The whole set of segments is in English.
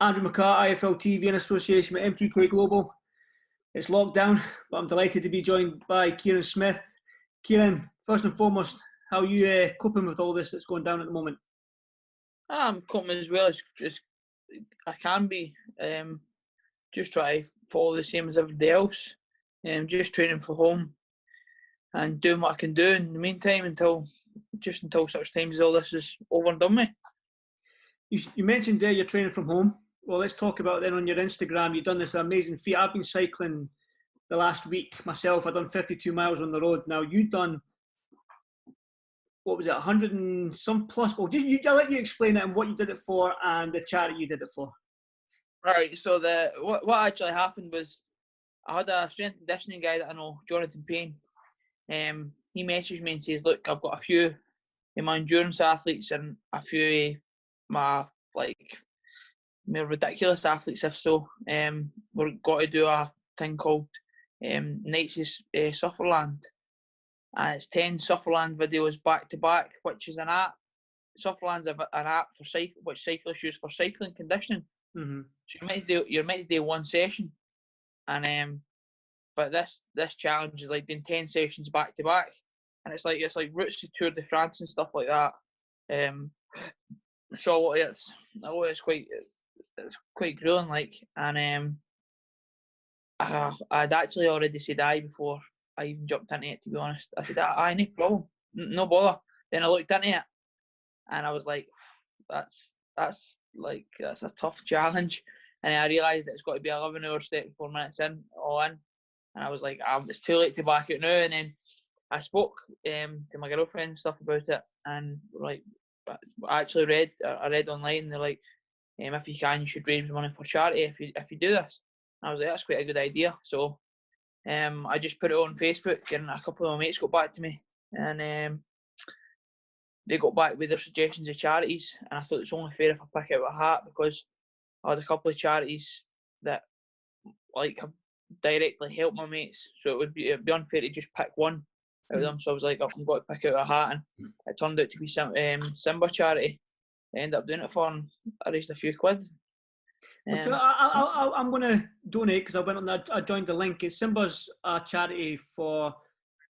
Andrew McCART, IFL TV in association with MTK Global. It's lockdown, but I'm delighted to be joined by Kieran Smith. Kieran, first and foremost, how are you coping with all this that's going down at the moment? I'm coping as well as I can be. Just try to follow the same as everybody else. Just training for home and doing what I can do in the meantime until such times as all this is over and done with. You mentioned there you're training from home. Well, let's talk about it then. On your Instagram, you've done this amazing feat. I've been cycling the last week myself. I've done 52 miles on the road. Now, you've done, what was it, 100 and some plus? Well, I'll let you explain it and what you did it for and the charity you did it for. Right, so what actually happened was I had a strength and conditioning guy that I know, Jonathan Payne. He messaged me and says, look, I've got a few of my endurance athletes and a few of my more ridiculous athletes, if so. We're got to do a thing called Nights of Sufferland. And it's 10 Sufferland videos back to back, which is an app. Sufferland's an app for which cyclists use for cycling conditioning. Mm-hmm. So you're meant to do one session, and but this challenge is like doing 10 sessions back to back, and it's like routes to Tour de France and stuff like that. So it's quite grueling, like, and I'd actually already said aye before I even jumped into it. To be honest, I said aye, no problem, no bother. Then I looked into it, and I was like, that's a tough challenge. And I realised that it's got to be 11 hours 34 minutes all in, and I was like, it's too late to back out now. And then I spoke to my girlfriend and stuff about it, and like, I read online, and they're like, if you can, you should raise money for charity if you do this. And I was like, that's quite a good idea. So I just put it on Facebook, and a couple of my mates got back to me, and they got back with their suggestions of charities, and I thought it's only fair if I pick out a hat, because I had a couple of charities that like have directly helped my mates, so it'd be unfair to just pick one out of them. So I was like, I've got to pick out a hat, and it turned out to be Simba charity. I ended up doing it for, and I raised a few quid. I'm going to donate, because I joined the link. It's Simba's a charity for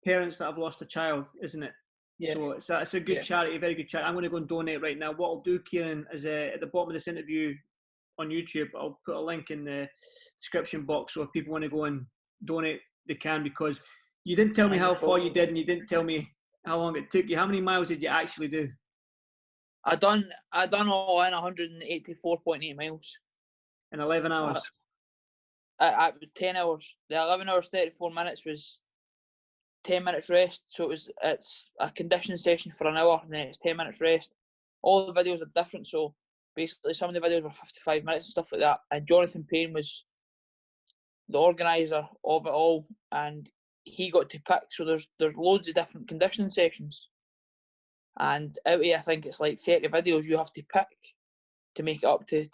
parents that have lost a child, isn't it? Yeah. So it's a good charity, a very good charity. I'm going to go and donate right now. What I'll do, Kieran, is at the bottom of this interview on YouTube, I'll put a link in the description box, so if people want to go and donate, they can, because you didn't tell me how far you did, and you didn't tell me how long it took you. How many miles did you actually do? I done all in 184.8 miles. In 11 hours? At 10 hours. The 11 hours 34 minutes was 10 minutes rest, so it's a conditioning session for an hour, and then it's 10 minutes rest. All the videos are different, so basically some of the videos were 55 minutes and stuff like that, and Jonathan Payne was the organiser of it all, and he got to pick. So there's loads of different conditioning sessions, and out of I think it's like 30 videos you have to pick to make it up to the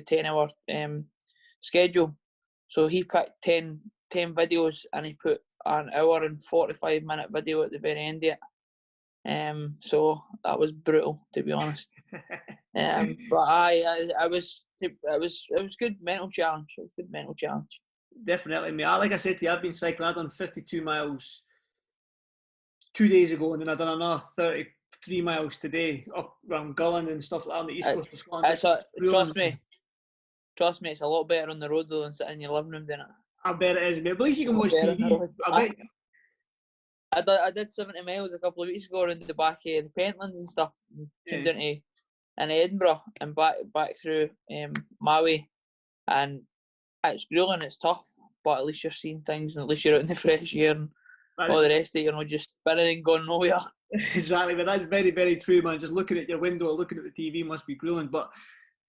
10 hour schedule. So he picked 10 videos, and he put an hour and 45 minute video at the very end of it. So that was brutal, to be honest. But it was good mental challenge. It was a good mental challenge. Definitely, mate. Like I said to you, I've been cycling. I've done 52 miles 2 days ago, and then I've done another 33 miles today up around Gullen and stuff like that on the east coast of Scotland. Trust me, it's a lot better on the road though than sitting in your living room doing it. I bet it is, mate. But at least you can watch TV. I did 70 miles a couple of weeks ago around the back of the Pentlands and stuff, tuned into in Edinburgh and back through Maui, and it's grueling, it's tough, but at least you're seeing things, and at least you're out in the fresh air, and all the rest of it, just spinning and going nowhere. Exactly, but that's very, very true, man. Just looking at your window or looking at the TV must be grueling. But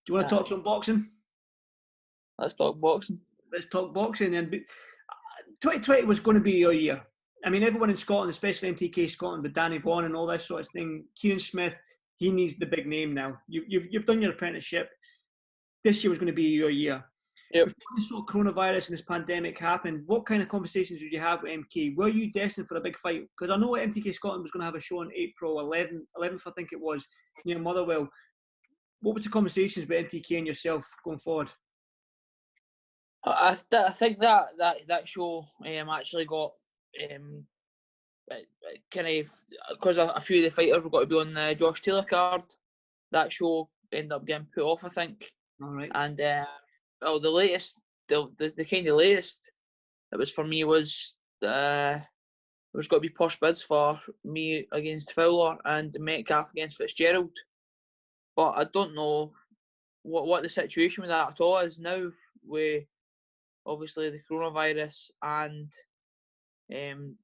do you want to talk some boxing? Let's talk boxing. Let's talk boxing. And 2020 was going to be your year. I mean, everyone in Scotland, especially MTK Scotland, with Danny Vaughan and all this sort of thing. Kieran Smith, he needs the big name now. You've done your apprenticeship. This year was going to be your year. Yep. Before this sort of coronavirus and this pandemic happened, what kind of conversations did you have with MK? Were you destined for a big fight? Because I know MTK Scotland was going to have a show on April 11th, I think it was, near Motherwell. what was the conversations with MTK and yourself going forward? I think that show actually got kind of, because a few of the fighters were got to be on the Josh Taylor card. That show ended up getting put off, I think. All right. And well, the latest, the kind of latest that was for me was there was got to be push bids for me against Fowler and McCART against Fitzgerald. But I don't know what the situation with that at all is now, with obviously the coronavirus and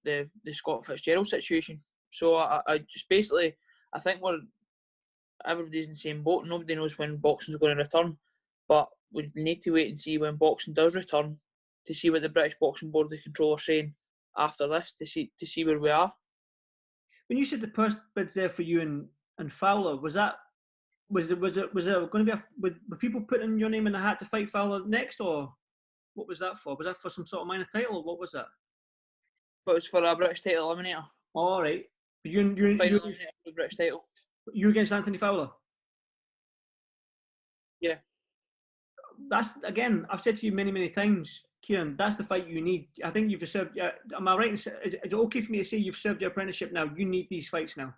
the Scott Fitzgerald situation. So I just basically, I think everybody's in the same boat. Nobody knows when boxing's going to return, but we need to wait and see when boxing does return to see what the British Boxing Board of Control are saying after this, to see where we are. When you said the purse bids there for you and Fowler, was there going to be were people putting your name in the hat to fight Fowler next, or what was that for? Was that for some sort of minor title, or what was that? But it was for a British title eliminator. All right. You Final eliminator for the British title. You against Anthony Fowler? Yeah. That's, again, I've said to you many times, Kieran, that's the fight you need. I think you've served. Am I right? Is it okay for me to say you've served your apprenticeship now? You need these fights now.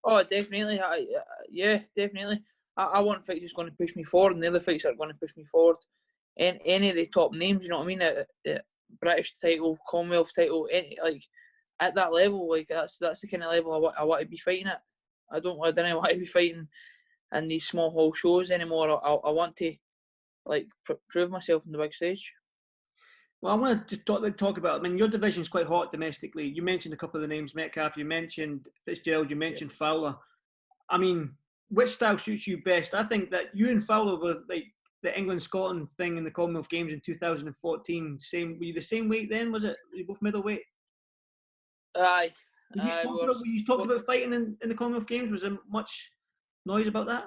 Oh, definitely. Yeah, definitely. I want fights that's going to push me forward, and the other fights that are going to push me forward. And any of the top names, you know what I mean? The British title, Commonwealth title, like at that level, like that's the kind of level I want to be fighting at. I don't want to be fighting in these small hall shows anymore. I want to like prove myself on the big stage. Well, I want to talk about, I mean, your division's quite hot domestically. You mentioned a couple of the names, McCART, you mentioned Fitzgerald, you mentioned Fowler. I mean, which style suits you best? I think that you and Fowler were like the England-Scotland thing in the Commonwealth Games in 2014. Were you the same weight then? Was it? Were you both middleweight? Aye. You talked about fighting in the Commonwealth Games. Was there much noise about that?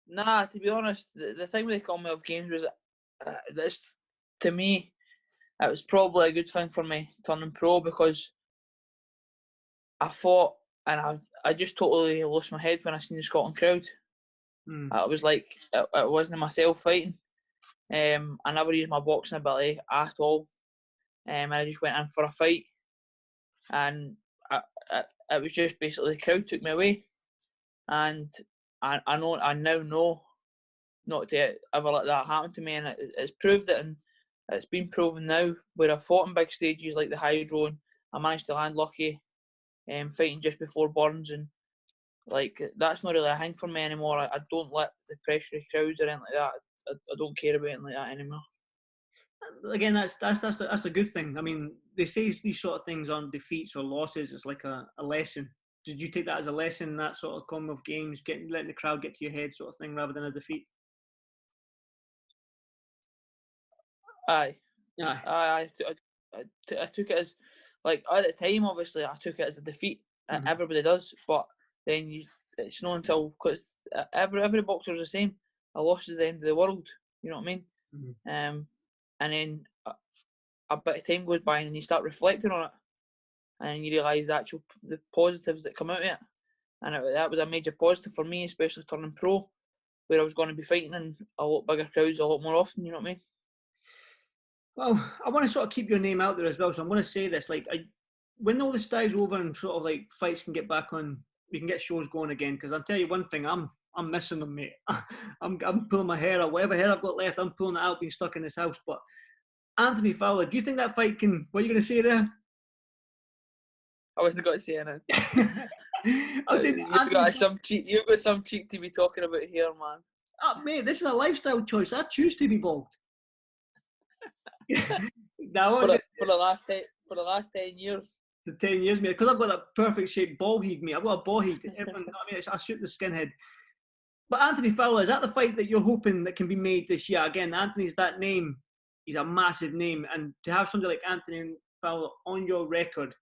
Nah, to be honest, the thing with the Commonwealth Games was this, to me, it was probably a good thing for me turning pro, because I fought and I just totally lost my head when I seen the Scotland crowd. I was like, it wasn't myself fighting. I never used my boxing ability at all. I just went in for a fight, and it was just basically the crowd took me away, and I now know not to ever let that happen to me, and it's proved it, and it's been proven now where I've fought in big stages like the Hydro, and I managed to land lucky, fighting just before Burns, and like that's not really a thing for me anymore. I don't let the pressure of crowds or anything like that. I don't care about anything like that anymore. Again, that's a good thing. I mean, they say these sort of things on defeats or losses. It's like a lesson. Did you take that as a lesson, that sort of Commonwealth Games, letting the crowd get to your head sort of thing, rather than a defeat? Aye. I took it as, like, at the time, obviously, I took it as a defeat. Everybody does, but then it's not until, because every boxer's the same. A loss is the end of the world. You know what I mean? And then a bit of time goes by, and you start reflecting on it, and you realise the positives that come out of it. And that was a major positive for me, especially turning pro, where I was going to be fighting in a lot bigger crowds a lot more often. You know what I mean? Well, I want to sort of keep your name out there as well, so I'm going to say this: like, when all this dies over and sort of like fights can get back on, we can get shows going again. Because I'll tell you one thing, I'm missing them, mate. I'm pulling my hair out. Whatever hair I've got left, I'm pulling it out, being stuck in this house. But Anthony Fowler, do you think that fight can? What are you going to say there? I wasn't going to say anything. I was saying you've got some cheek to be talking about here, man. Oh, mate, this is a lifestyle choice. I choose to be bald. For the last 10 years. The 10 years, mate, because I've got that perfect shaped ball head, mate. I've got a ball head. Everyone, I mean, I shoot the skinhead. But Anthony Fowler, is that the fight that you're hoping that can be made this year? Again, Anthony's that name. He's a massive name, and to have somebody like Anthony Fowler on your record,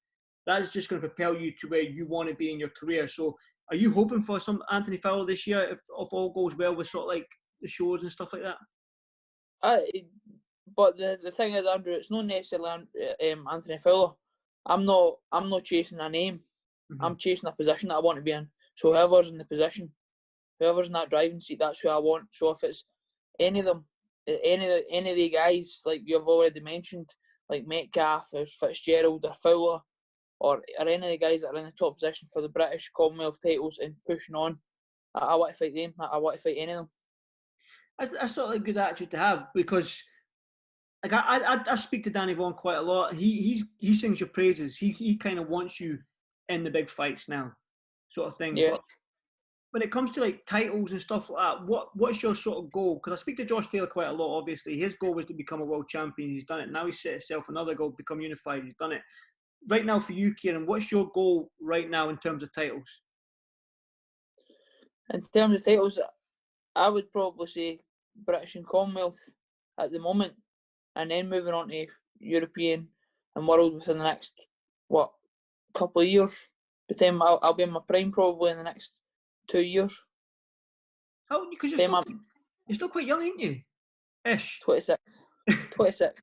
that's just going to propel you to where you want to be in your career. So, are you hoping for some Anthony Fowler this year, if all goes well with sort of like the shows and stuff like that? But the thing is, Andrew, it's not necessarily Anthony Fowler. I'm not chasing a name. I'm chasing a position that I want to be in. So whoever's in the position, whoever's in that driving seat, that's who I want. So if it's any of them, any of the guys like you've already mentioned, like Metcalf or Fitzgerald or Fowler, or any of the guys that are in the top position for the British Commonwealth titles and pushing on, I want to fight them. I want to fight any of them. That's not a good attitude to have, because like I speak to Danny Vaughan quite a lot. He sings your praises. He kind of wants you in the big fights now, sort of thing. Yeah. But when it comes to like titles and stuff like that, what's your sort of goal? Because I speak to Josh Taylor quite a lot. Obviously, his goal was to become a world champion. He's done it. Now he's set himself another goal, become unified. He's done it. Right now for you, Kieran, what's your goal right now in terms of titles? In terms of titles, I would probably say British and Commonwealth at the moment, and then moving on to European and World within the next couple of years. By the time I'll be in my prime probably in the next 2 years. How? Because you're still quite young, ain't you? Ish. 26. 26.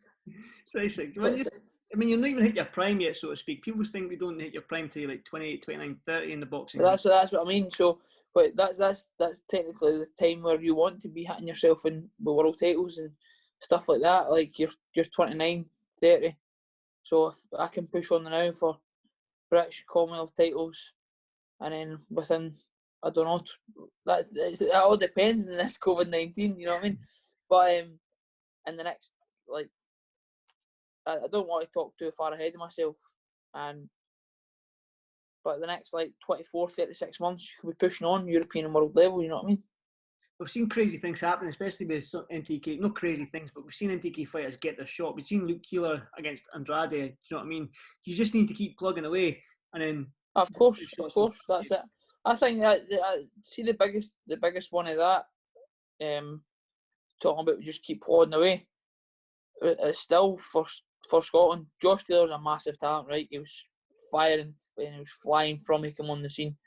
26. 26. I mean, you're not even hit your prime yet, so to speak. People think they don't hit your prime till you're like 28, 29, 30 in the boxing. That's what I mean. So, but that's technically the time where you want to be hitting yourself in the world titles and stuff like that. Like you're 29, 30. So if I can push on now for British Commonwealth titles, and then within, I don't know, it all depends on this COVID-19. You know what I mean? But in the next, like, I don't want to talk too far ahead of myself, but the next like 24, 36 months, you could be pushing on European and world level. You know what I mean? We've seen crazy things happen, especially with MTK. Not crazy things, but we've seen MTK fighters get their shot. We've seen Luke Keeler against Andrade. Do you know what I mean? You just need to keep plugging away, and then of course, that's it. I think that I see the biggest one of that. Talking about just keep plodding away. It's still for Scotland. Josh Taylor's a massive talent, right? He was firing and he was flying from he came on the scene,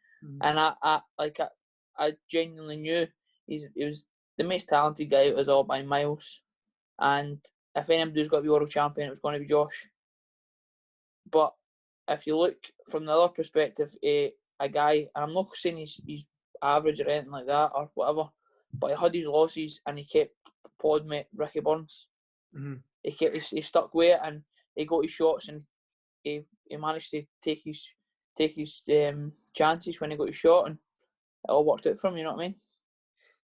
and I genuinely knew he was the most talented guy out of us all by miles. And if anybody's got to be world champion, it was going to be Josh. But if you look from the other perspective, a guy, and I'm not saying he's average or anything like that or whatever, but he had his losses and he kept pod Ricky Burns. Mm-hmm. He stuck with it and he got his shots and he managed to take his chances when he got his shot, and it all worked out for him. You know what I mean?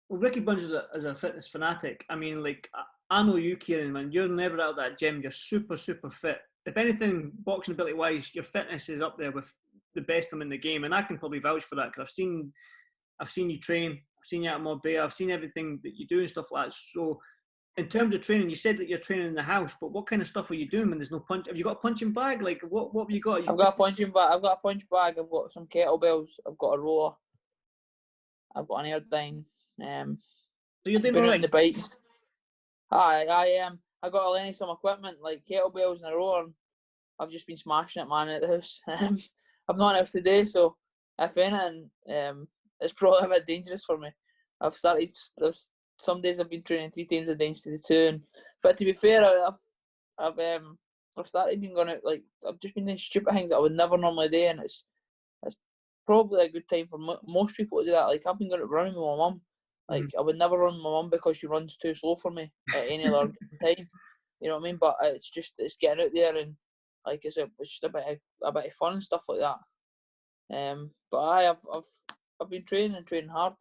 Well, Ricky Burns is a fitness fanatic. I mean, like, I know you, Kieran, man. You're never out of that gym. You're super, super fit. If anything, boxing ability wise, your fitness is up there with the best of them in the game, and I can probably vouch for that because I've seen you train. I've seen you at Marbella. I've seen everything that you do and stuff like that. So, in terms of training, you said that you're training in the house, but what kind of stuff are you doing when there's no punch? Have you got a punching bag? Like, what have you got? I've got a punching bag. I've got a punch bag. I've got some kettlebells. I've got a roller. I've got an airdyne. So you're doing all right. The bikes. I got to lend some equipment like kettlebells and a roller. And I've just been smashing it, man, at the house. I've nothing else to do, so if anything, it's probably a bit dangerous for me. Some days I've been training 3 times a day instead of 2. But to be fair, I've started being going out, like, I've just been doing stupid things that I would never normally do, and it's probably a good time for most people to do that. Like, I've been going out running with my mum. Like, I would never run with my mum because she runs too slow for me at any other time. You know what I mean? But it's getting out there and, like, it's just a bit of fun and stuff like that. But I've been training hard.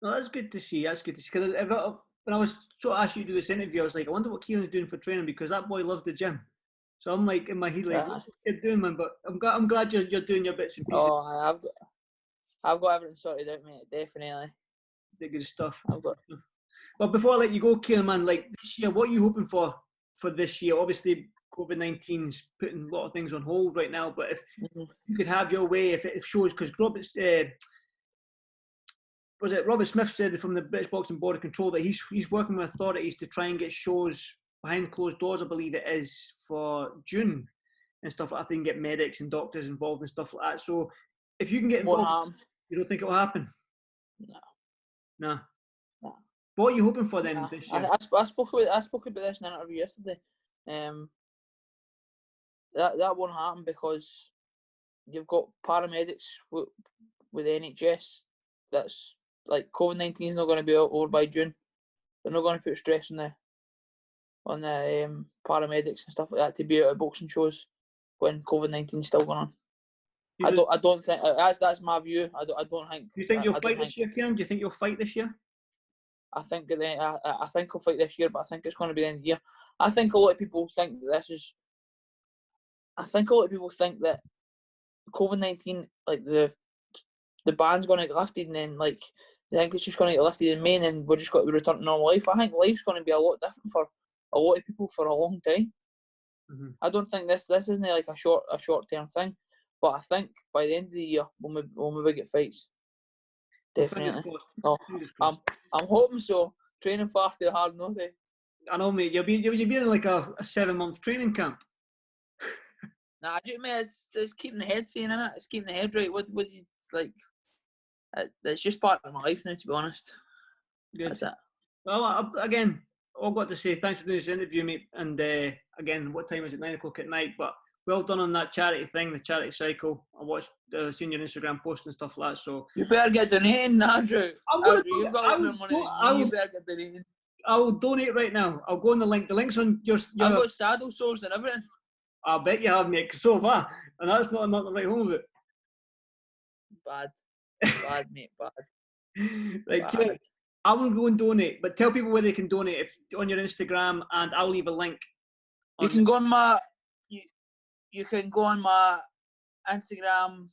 Well, that's good to see. That's good to see. Because when I was sort of asked you to do this interview, I was like, I wonder what Kieran's doing for training, because that boy loved the gym. So I'm like in my head, like, what's this kid doing, man? But I'm glad you're doing your bits and pieces. Oh, I've got everything sorted out, mate. Definitely. The good stuff. I've got. Well, before I let you go, Kieran, man, like this year, what are you hoping for this year? Obviously, COVID-19's putting a lot of things on hold right now. But if you could have your way, if it shows, because Robert Smith said from the British Boxing Board of Control that he's working with authorities to try and get shows behind closed doors, I believe it is, for June and stuff like that. They can get medics and doctors involved and stuff like that. So if you can get involved, you don't think it will happen? No. What are you hoping for then this year? I spoke about this in an interview yesterday. That won't happen because you've got paramedics with the NHS that's like COVID-19 is not going to be over by June. They're not going to put stress on the paramedics and stuff like that to be out at boxing shows when COVID-19 is still going on. I don't think that's my view. I don't think. Do you think you'll fight this year, Kieran? Do you think you'll fight this year? I think I'll fight this year, but I think it's going to be the end of the year. I think a lot of people think that COVID-19, like the ban's going to get lifted, and then like they think it's just going to get lifted in May, and then we're just going to return to normal life. I think life's going to be a lot different for a lot of people for a long time. Mm-hmm. I don't think this isn't like a short term thing, but I think by the end of the year we'll maybe get fights. Definitely. Well, I'm hoping so. Training far too hard, no say. I know, mate. You'll be in like a 7-month training camp. Nah, mate, it's keeping the head sane, innit? It's keeping the head right. What you like? It's just part of my life now, to be honest. Good. That's it. Well, again, all got to say thanks for doing this interview, mate. And again, what time is it? 9 o'clock at night. But well done on that charity thing, the charity cycle. I watched, seen your Instagram post and stuff like that. So you better get donating, Andrew. You've got more money than me. You better get donating. I will donate right now. I'll go on the link. The link's on your. I've got saddle sores and everything. I bet you have, mate. So have I. And that's not the right home of it. Bad, mate. Bad. Like, bad. I will go and donate, but tell people where they can donate if on your Instagram, and I'll leave a link. You can go on my. You can go on my Instagram,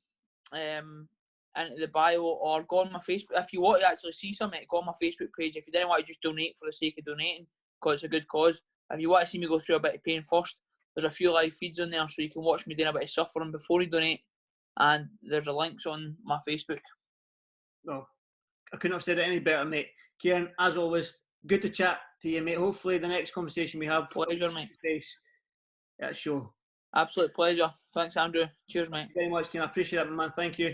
into the bio, or go on my Facebook. If you want to actually see something, go on my Facebook page. If you didn't want to just donate for the sake of donating, because it's a good cause. If you want to see me go through a bit of pain first, there's a few live feeds on there, so you can watch me doing a bit of suffering before you donate. And there's a links on my Facebook. Well, I couldn't have said it any better, mate. Kieran, as always, good to chat to you, mate. Hopefully the next conversation we have... Pleasure, mate. That show. Absolute pleasure. Thanks, Andrew. Cheers, mate. Thank you very much, Kieran. I appreciate that, man. Thank you.